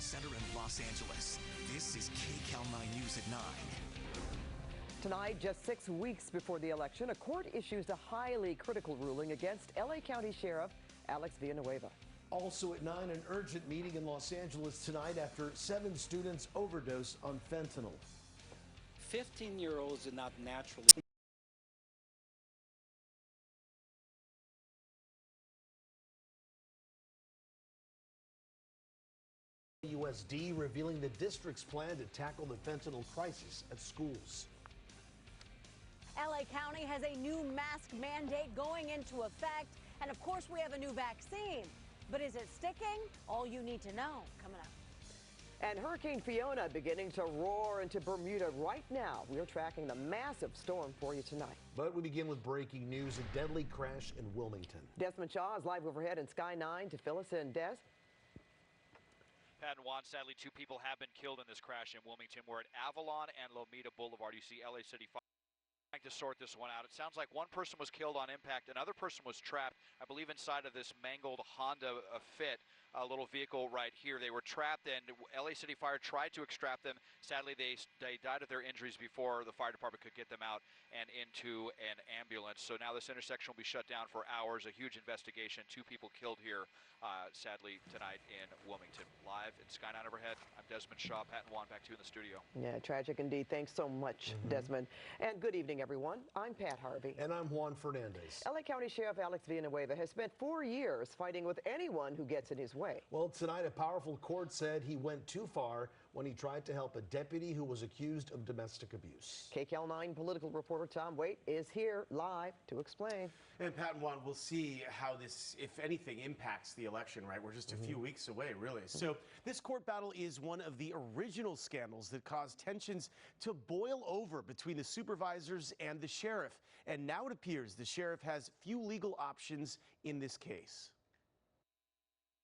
Center in Los Angeles. This is Kcal 9 News at 9. Tonight, just 6 weeks before the election, a court issues a highly critical ruling against LA County Sheriff Alex Villanueva. Also at 9, an urgent meeting in Los Angeles tonight after 7 students overdose on fentanyl. 15-year-olds did not naturally. USD revealing the district's plan to tackle the fentanyl crisis at schools. LA County has a new mask mandate going into effect, and of course we have a new vaccine. But is it sticking? All you need to know coming up. And Hurricane Fiona beginning to roar into Bermuda right now. We are tracking the massive storm for you tonight. But we begin with breaking news, a deadly crash in Wilmington. Desmond Shaw is live overhead in Sky 9 to fill us in. Des? Pat and Juan, sadly, 2 people have been killed in this crash in Wilmington. We're at Avalon and Lomita Boulevard. You see LA City Fire trying to sort this one out. It sounds like one person was killed on impact. Another person was trapped, I believe, inside of this mangled Honda Fit, a little vehicle right here. They were trapped, and LA City Fire tried to extract them. Sadly, they died of their injuries before the fire department could get them out and into an ambulance. So now this intersection will be shut down for hours. A huge investigation. 2 people killed here, sadly, tonight in Wilmington. Live in Sky 9 overhead, I'm Desmond Shaw. Pat and Juan, back to you in the studio. Yeah, tragic indeed. Thanks so much, Desmond. And good evening, everyone. I'm Pat Harvey. And I'm Juan Fernandez. LA County Sheriff Alex Villanueva has spent 4 years fighting with anyone who gets in his way. Well, tonight a powerful court said he went too far when he tried to help a deputy who was accused of domestic abuse. Kcal 9 political reporter Tom Waite is here live to explain. And Pat and Juan, we'll see how this, if anything, impacts the election, right? We're just a few weeks away, really. So this court battle is one of the original scandals that caused tensions to boil over between the supervisors and the sheriff. And now it appears the sheriff has few legal options in this case.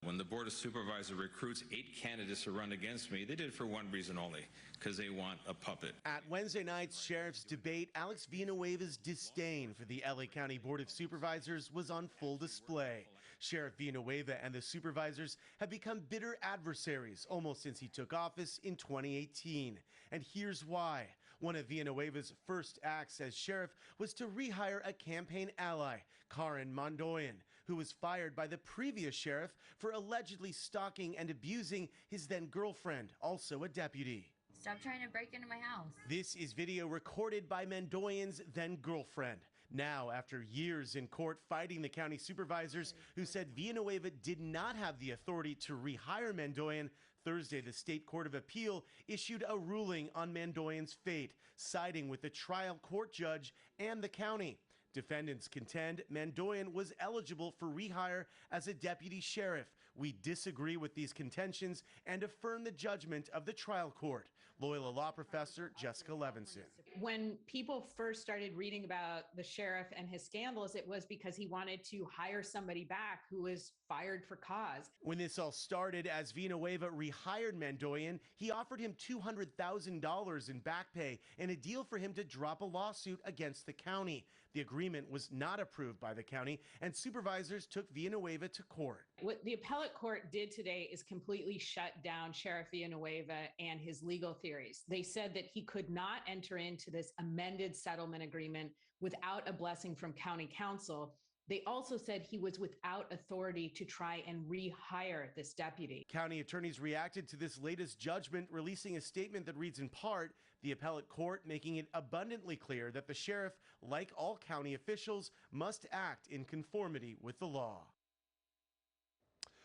When the Board of Supervisors recruits 8 candidates to run against me, they did it for one reason only, because they want a puppet. At Wednesday night's sheriff's debate, Alex Villanueva's disdain for the LA County Board of Supervisors was on full display. Sheriff Villanueva and the supervisors have become bitter adversaries almost since he took office in 2018. And here's why. One of Villanueva's first acts as sheriff was to rehire a campaign ally, Karen Mondoyan, who was fired by the previous sheriff for allegedly stalking and abusing his then girlfriend, also a deputy. Stop trying to break into my house. This is video recorded by Mondoyan's then girlfriend. Now, after years in court fighting the county supervisors who said Villanueva did not have the authority to rehire Mondoyan, Thursday, the State Court of Appeal issued a ruling on Mondoyan's fate, siding with the trial court judge and the county. Defendants contend Mondoyan was eligible for rehire as a deputy sheriff. We disagree with these contentions and affirm the judgment of the trial court. Loyola law professor Jessica Levinson. When people first started reading about the sheriff and his scandals, it was because he wanted to hire somebody back who was fired for cause. When this all started, as Villanueva rehired Mondoyan, he offered him $200,000 in back pay and a deal for him to drop a lawsuit against the county. The agreement was not approved by the county, and supervisors took Villanueva to court. What the appellate court did today is completely shut down Sheriff Villanueva and his legal theories. They said that he could not enter into this amended settlement agreement without a blessing from county council. They also said he was without authority to try and rehire this deputy. County attorneys reacted to this latest judgment, releasing a statement that reads in part, the appellate court making it abundantly clear that the sheriff, like all county officials, must act in conformity with the law.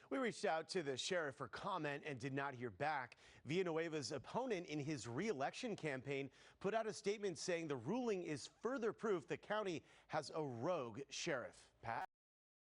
We reached out to the sheriff for comment and did not hear back. Villanueva's opponent in his re-election campaign put out a statement saying the ruling is further proof the county has a rogue sheriff. Pat?